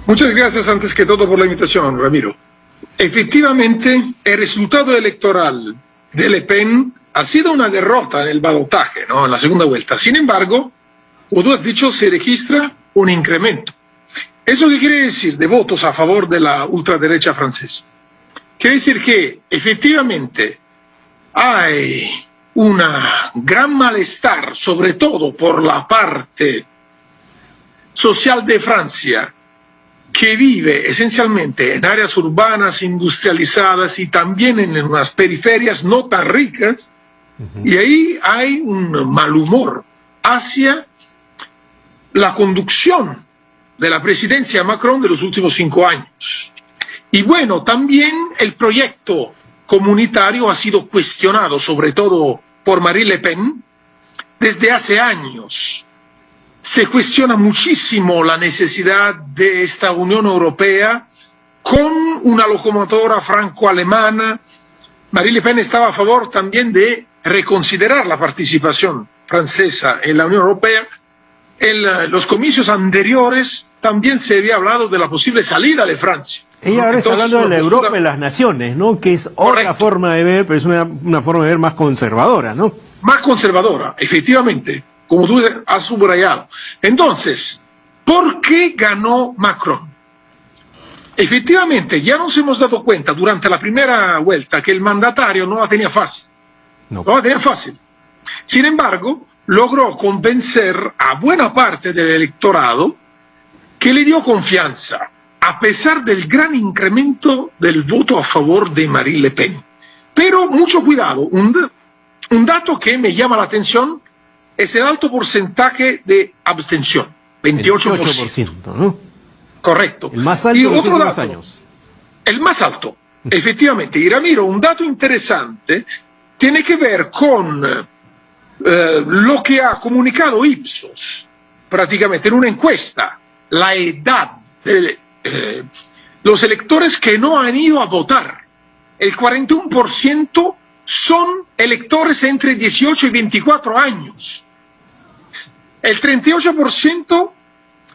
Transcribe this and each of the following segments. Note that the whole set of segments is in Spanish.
Muchas gracias antes que todo por la invitación, Ramiro. Efectivamente, el resultado electoral de Le Pen ha sido una derrota en el balotaje, ¿no? En la segunda vuelta. Sin embargo, como tú has dicho, se registra un incremento. ¿Eso qué quiere decir de votos a favor de la ultraderecha francesa? Quiere decir que efectivamente hay un gran malestar, sobre todo por la parte social de Francia, que vive esencialmente en áreas urbanas industrializadas y también en unas periferias no tan ricas, y ahí hay un mal humor hacia la conducción de la presidencia Macron de los últimos 5 años. Y bueno, también el proyecto comunitario ha sido cuestionado, sobre todo por Marine Le Pen, desde hace años. Se cuestiona muchísimo la necesidad de esta Unión Europea con una locomotora franco-alemana. Marine Le Pen estaba a favor también de reconsiderar la participación francesa en la Unión Europea. En los comicios anteriores también se había hablado de la posible salida de Francia. Ella ahora está hablando de la Europa de las naciones, ¿no? Que es otra forma de ver, pero es una forma de ver más conservadora, ¿no? Más conservadora, efectivamente, como tú has subrayado. Entonces, ¿por qué ganó Macron? Efectivamente, ya nos hemos dado cuenta durante la primera vuelta que el mandatario no la tenía fácil. No la tenía fácil. Sin embargo, logró convencer a buena parte del electorado que le dio confianza, a pesar del gran incremento del voto a favor de Marine Le Pen. Pero mucho cuidado, un dato que me llama la atención es el alto porcentaje de abstención, 28%, ¿no? Correcto. El más alto y de los otro últimos dato, años. El más alto, efectivamente. Y Ramiro, un dato interesante tiene que ver con lo que ha comunicado Ipsos, prácticamente en una encuesta, la edad de los electores que no han ido a votar. El 41% son electores entre 18 y 24 años. El 38%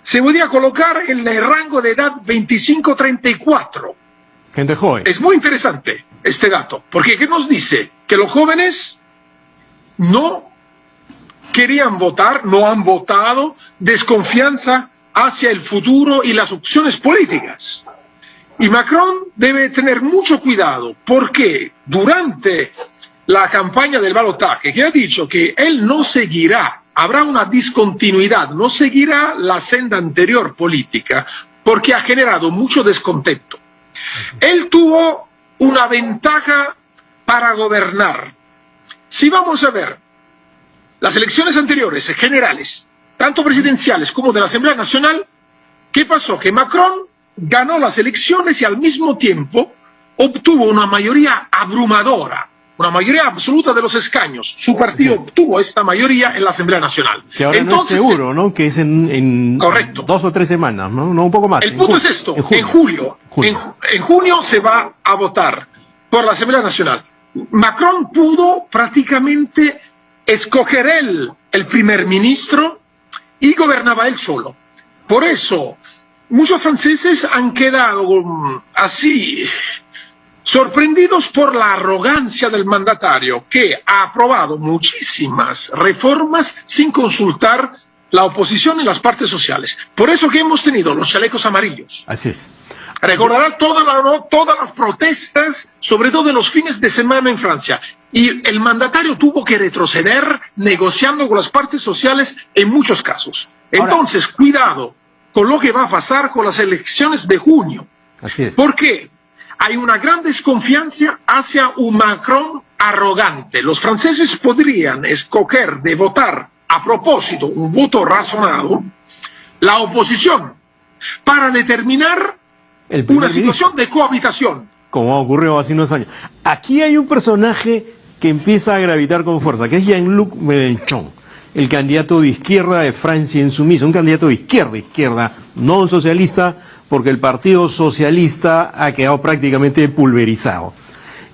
se podía colocar en el rango de edad 25-34. Gente joven. Es muy interesante este dato, porque ¿qué nos dice? Que los jóvenes no querían votar, no han votado, desconfianza hacia el futuro y las opciones políticas. Y Macron debe tener mucho cuidado, porque durante la campaña del balotaje, que ha dicho que él no seguirá, habrá una discontinuidad, no seguirá la senda anterior política, porque ha generado mucho descontento. Él tuvo una ventaja para gobernar. Si vamos a ver las elecciones anteriores, generales, tanto presidenciales como de la Asamblea Nacional, ¿qué pasó? Que Macron ganó las elecciones y al mismo tiempo obtuvo una mayoría abrumadora, una mayoría absoluta de los escaños. Su partido obtuvo esta mayoría en la Asamblea Nacional. Que ahora entonces, no es seguro, ¿no? Que es en correcto. 2 o 3 semanas, ¿no? No, un poco más. El punto es esto, en julio. En junio se va a votar por la Asamblea Nacional. Macron pudo prácticamente escoger él el primer ministro y gobernaba él solo. Por eso, muchos franceses han quedado así sorprendidos por la arrogancia del mandatario, que ha aprobado muchísimas reformas sin consultar la oposición y las partes sociales. Por eso que hemos tenido los chalecos amarillos. Así es. Recordará todas las protestas, sobre todo en los fines de semana en Francia. Y el mandatario tuvo que retroceder negociando con las partes sociales en muchos casos. Entonces, cuidado con lo que va a pasar con las elecciones de junio. Así es. ¿Por qué? Hay una gran desconfianza hacia un Macron arrogante. Los franceses podrían escoger de votar a propósito un voto razonado, la oposición, para determinar una situación de cohabitación. Como ocurrió hace unos años. Aquí hay un personaje que empieza a gravitar con fuerza, que es Jean-Luc Mélenchon, el candidato de izquierda de Francia Insumisa, un candidato de izquierda, no un socialista, porque el Partido Socialista ha quedado prácticamente pulverizado.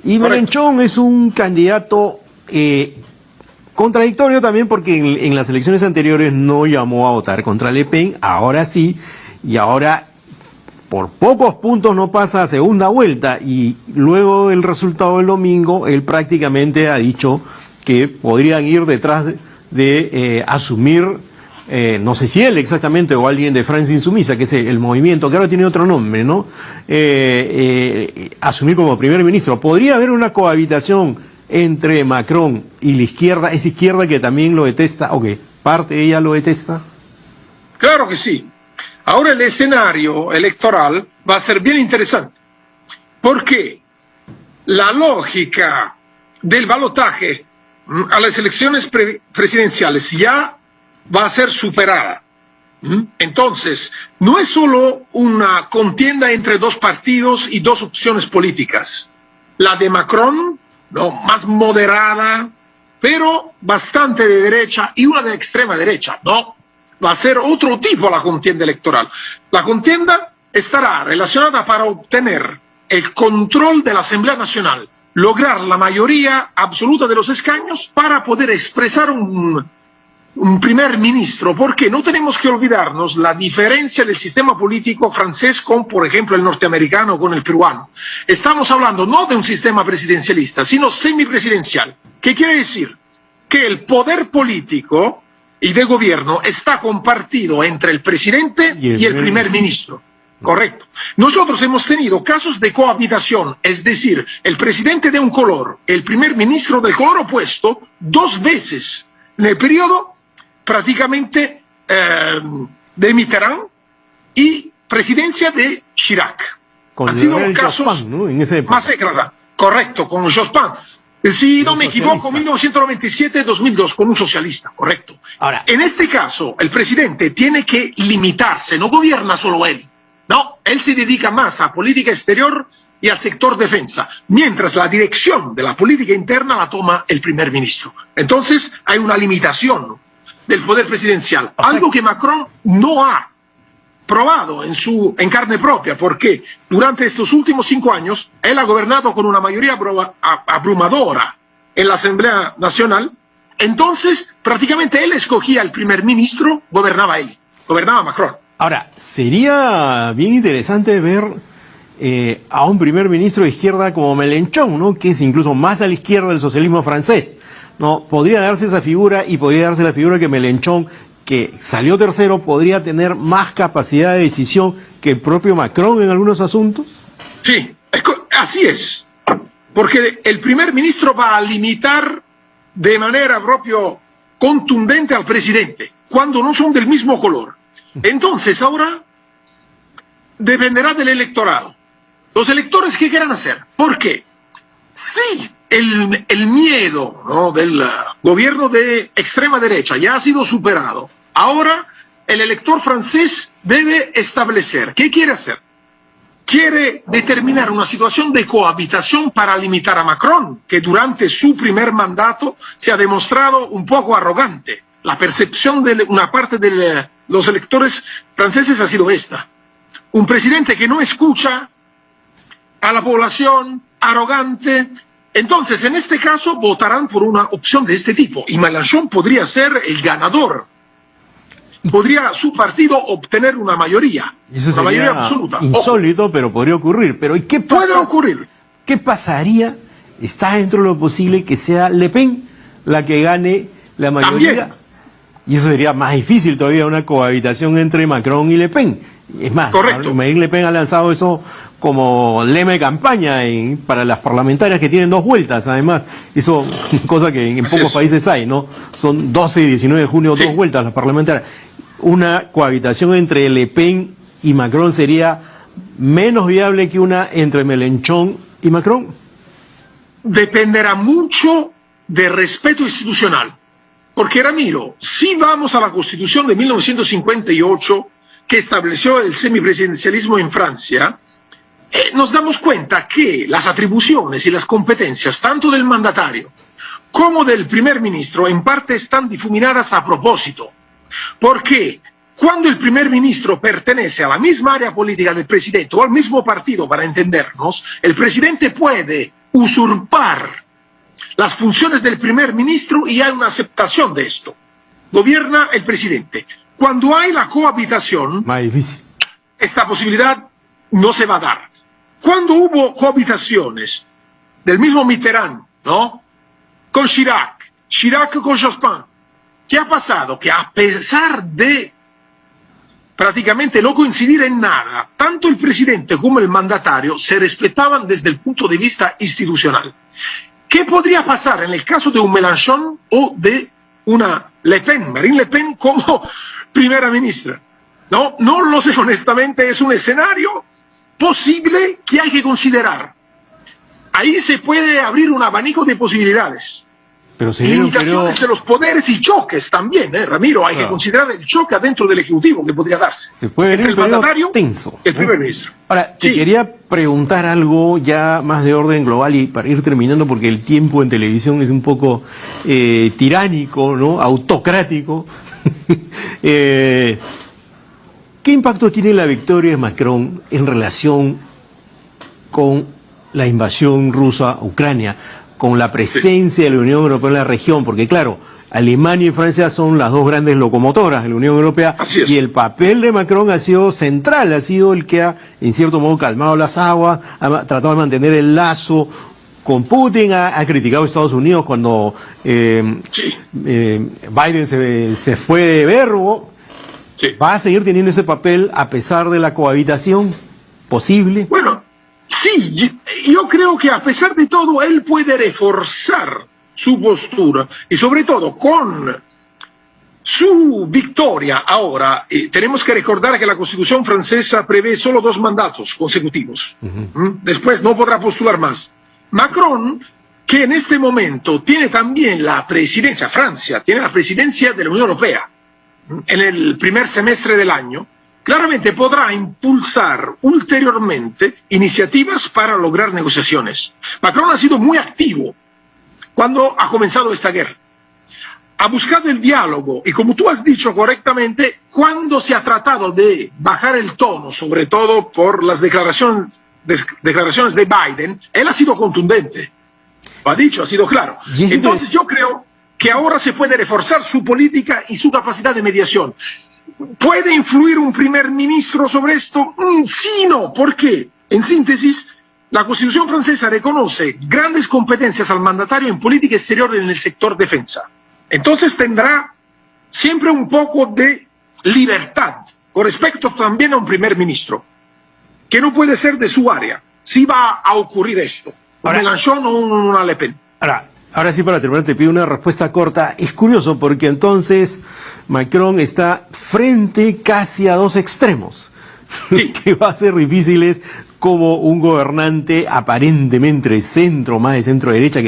Y Mélenchon es un candidato contradictorio también, porque en las elecciones anteriores no llamó a votar contra Le Pen, ahora sí, y ahora por pocos puntos no pasa a segunda vuelta, y luego del resultado del domingo, él prácticamente ha dicho que podrían ir detrás de asumir, no sé si él exactamente o alguien de Francia Insumisa, que es el movimiento, que ahora tiene otro nombre, ¿no? Asumir como primer ministro. ¿Podría haber una cohabitación entre Macron y la izquierda, esa izquierda que también lo detesta, o que parte de ella lo detesta? Claro que sí. Ahora el escenario electoral va a ser bien interesante, porque la lógica del balotaje a las elecciones presidenciales ya va a ser superada. Entonces, no es solo una contienda entre dos partidos y dos opciones políticas. La de Macron, ¿no?, más moderada, pero bastante de derecha, y una de extrema derecha, ¿no? Va a ser otro tipo la contienda electoral. La contienda estará relacionada para obtener el control de la Asamblea Nacional, lograr la mayoría absoluta de los escaños para poder expresar un primer ministro, porque no tenemos que olvidarnos la diferencia del sistema político francés con, por ejemplo, el norteamericano o con el peruano. Estamos hablando no de un sistema presidencialista, sino semipresidencial. ¿Qué quiere decir? Que el poder político y de gobierno está compartido entre el presidente y el primer ministro. Correcto. Nosotros hemos tenido casos de cohabitación, es decir, el presidente de un color, el primer ministro del color opuesto, dos veces en el periodo prácticamente de Mitterrand y presidencia de Chirac. Con Han sido casos Jospin, ¿no?, en esa época. más éclatantes. Correcto, con Jospin. Si no me equivoco, 1997-2002, con un socialista, correcto. Ahora, en este caso, el presidente tiene que limitarse, no gobierna solo él. No, él se dedica más a política exterior y al sector defensa, mientras la dirección de la política interna la toma el primer ministro. Entonces, hay una limitación del poder presidencial, algo que Macron no ha probado en carne propia, porque durante estos últimos 5 años él ha gobernado con una mayoría abrumadora en la Asamblea Nacional. Entonces prácticamente él escogía al primer ministro, gobernaba Macron. Ahora, sería bien interesante ver a un primer ministro de izquierda como Mélenchon, ¿no?, que es incluso más a la izquierda del socialismo francés, ¿no? Podría darse esa figura, y podría darse la figura que Mélenchon, que salió tercero, podría tener más capacidad de decisión que el propio Macron en algunos asuntos. Sí, así es, porque el primer ministro va a limitar de manera propio contundente al presidente, cuando no son del mismo color. Entonces ahora dependerá del electorado. Los electores, ¿qué quieran hacer? Porque si el miedo, ¿no?, del gobierno de extrema derecha ya ha sido superado, ahora el elector francés debe establecer qué quiere hacer. Quiere determinar una situación de cohabitación para limitar a Macron, que durante su primer mandato se ha demostrado un poco arrogante. La percepción de una parte de los electores franceses ha sido esta: un presidente que no escucha a la población, arrogante. Entonces, en este caso, votarán por una opción de este tipo, y Mélenchon podría ser el ganador. Podría su partido obtener una mayoría, Eso una mayoría sería absoluta. insólito, ojo, pero podría ocurrir. Pero ¿y qué pasa? Puede ocurrir. ¿Qué pasaría? Está dentro de lo posible que sea Le Pen la que gane la mayoría. También. Y eso sería más difícil todavía, una cohabitación entre Macron y Le Pen. Es más, Correcto. Marine Le Pen ha lanzado eso como lema de campaña para las parlamentarias, que tienen 2 vueltas, además. Eso, cosa que en pocos países hay, ¿no? Son 12 y 19 de junio, 2 vueltas las parlamentarias. Una cohabitación entre Le Pen y Macron sería menos viable que una entre Mélenchon y Macron. Dependerá mucho de respeto institucional. Porque, Ramiro, si vamos a la Constitución de 1958, que estableció el semipresidencialismo en Francia, nos damos cuenta que las atribuciones y las competencias, tanto del mandatario como del primer ministro, en parte están difuminadas a propósito. Porque cuando el primer ministro pertenece a la misma área política del presidente o al mismo partido, para entendernos, el presidente puede usurpar las funciones del primer ministro y hay una aceptación de esto. Gobierna el presidente. Cuando hay la cohabitación, Más difícil. esta posibilidad no se va a dar. Cuando hubo cohabitaciones del mismo Mitterrand, ¿no?, con Chirac, Chirac con Jospin, ¿qué ha pasado? Que a pesar de prácticamente no coincidir en nada, tanto el presidente como el mandatario se respetaban desde el punto de vista institucional. ¿Qué podría pasar en el caso de un Mélenchon o de una Le Pen, Marine Le Pen como primera ministra? No lo sé, honestamente, es un escenario posible que hay que considerar. Ahí se puede abrir un abanico de posibilidades. Pero Limitaciones de los poderes y choques también, Ramiro, hay que considerar el choque adentro del Ejecutivo que podría darse. Se puede venir entre el mandatario tenso, y el primer ministro. Ahora, te quería preguntar algo ya más de orden global y para ir terminando, porque el tiempo en televisión es un poco tiránico, ¿no?, autocrático. ¿Qué impacto tiene la victoria de Macron en relación con la invasión rusa a Ucrania, con la presencia de la Unión Europea en la región? Porque claro, Alemania y Francia son las dos grandes locomotoras de la Unión Europea, y el papel de Macron ha sido central, ha sido el que ha, en cierto modo, calmado las aguas, ha tratado de mantener el lazo con Putin, ha criticado a Estados Unidos cuando Biden se fue de verbo. ¿Va a seguir teniendo ese papel a pesar de la cohabitación posible? Bueno, sí, yo creo que a pesar de todo él puede reforzar su postura y sobre todo con su victoria ahora. Tenemos que recordar que la Constitución francesa prevé solo 2 mandatos consecutivos. Después no podrá postular más. Macron, que en este momento tiene también la presidencia, Francia tiene la presidencia de la Unión Europea en el primer semestre del año, claramente podrá impulsar ulteriormente iniciativas para lograr negociaciones. Macron ha sido muy activo cuando ha comenzado esta guerra. Ha buscado el diálogo y, como tú has dicho correctamente, cuando se ha tratado de bajar el tono, sobre todo por las declaraciones de Biden, él ha sido contundente. Lo ha dicho, ha sido claro. Entonces yo creo que ahora se puede reforzar su política y su capacidad de mediación. ¿Puede influir un primer ministro sobre esto? Sí, no. ¿Por qué? En síntesis, la Constitución francesa reconoce grandes competencias al mandatario en política exterior en el sector defensa. Entonces tendrá siempre un poco de libertad con respecto también a un primer ministro, que no puede ser de su área. Si va a ocurrir esto, un Mélenchon o una Le Pen. Ahora sí, para terminar, te pido una respuesta corta. Es curioso porque entonces Macron está frente casi a 2 extremos, que va a ser difíciles como un gobernante aparentemente centro, más de centro derecha,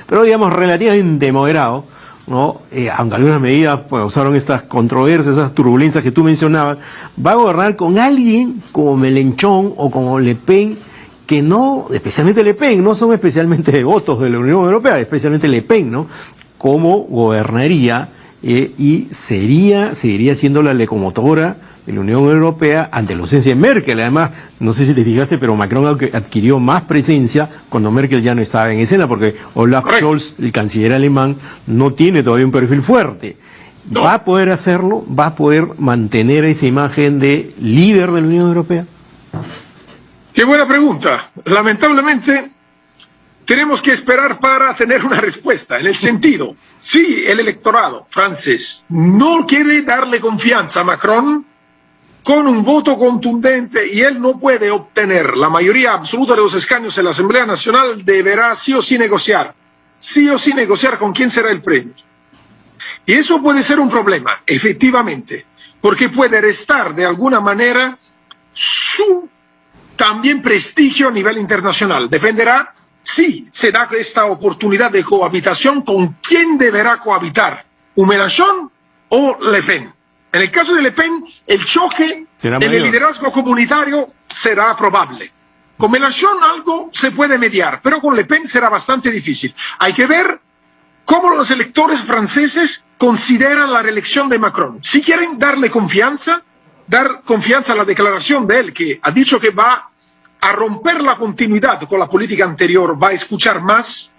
pero digamos relativamente moderado, ¿no? Aunque algunas medidas usaron estas controversias, esas turbulencias que tú mencionabas, va a gobernar con alguien como Mélenchon o como Le Pen, que no, especialmente Le Pen, no son especialmente devotos de la Unión Europea, especialmente Le Pen, ¿no?, cómo gobernaría y seguiría siendo la locomotora de la Unión Europea ante la ausencia de Merkel. Además, no sé si te fijaste, pero Macron adquirió más presencia cuando Merkel ya no estaba en escena, porque Olaf Scholz, el canciller alemán, no tiene todavía un perfil fuerte. No. ¿Va a poder hacerlo? ¿Va a poder mantener esa imagen de líder de la Unión Europea? Qué buena pregunta. Lamentablemente tenemos que esperar para tener una respuesta, en el sentido, si el electorado francés no quiere darle confianza a Macron con un voto contundente y él no puede obtener la mayoría absoluta de los escaños en la Asamblea Nacional, deberá sí o sí negociar con quién será el premier. Y eso puede ser un problema, efectivamente, porque puede restar de alguna manera su también prestigio a nivel internacional. Dependerá si se da esta oportunidad de cohabitación, con quién deberá cohabitar, un Mélenchon o Le Pen. En el caso de Le Pen, el choque en el liderazgo comunitario será probable. Con Mélenchon algo se puede mediar, pero con Le Pen será bastante difícil. Hay que ver cómo los electores franceses consideran la reelección de Macron. Si quieren darle confianza, dar confianza a la declaración de él, que ha dicho que va a romper la continuidad con la política anterior, va a escuchar más.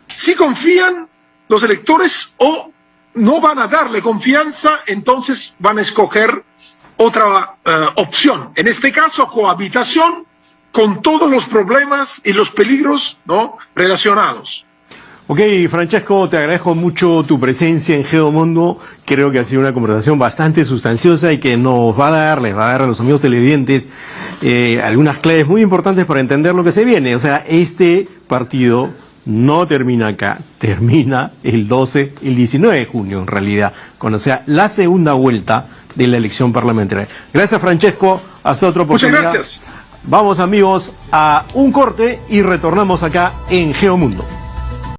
Si confían los electores o no van a darle confianza, entonces van a escoger otra opción. En este caso, cohabitación con todos los problemas y los peligros, ¿no?, relacionados. Ok, Francesco, te agradezco mucho tu presencia en Geomundo. Creo que ha sido una conversación bastante sustanciosa y que nos va a dar, les va a dar a los amigos televidentes algunas claves muy importantes para entender lo que se viene. O sea, este partido no termina acá, termina el 19 de junio en realidad, cuando sea la segunda vuelta de la elección parlamentaria. Gracias, Francesco, hasta otra oportunidad. Muchas gracias. Vamos, amigos, a un corte y retornamos acá en Geomundo.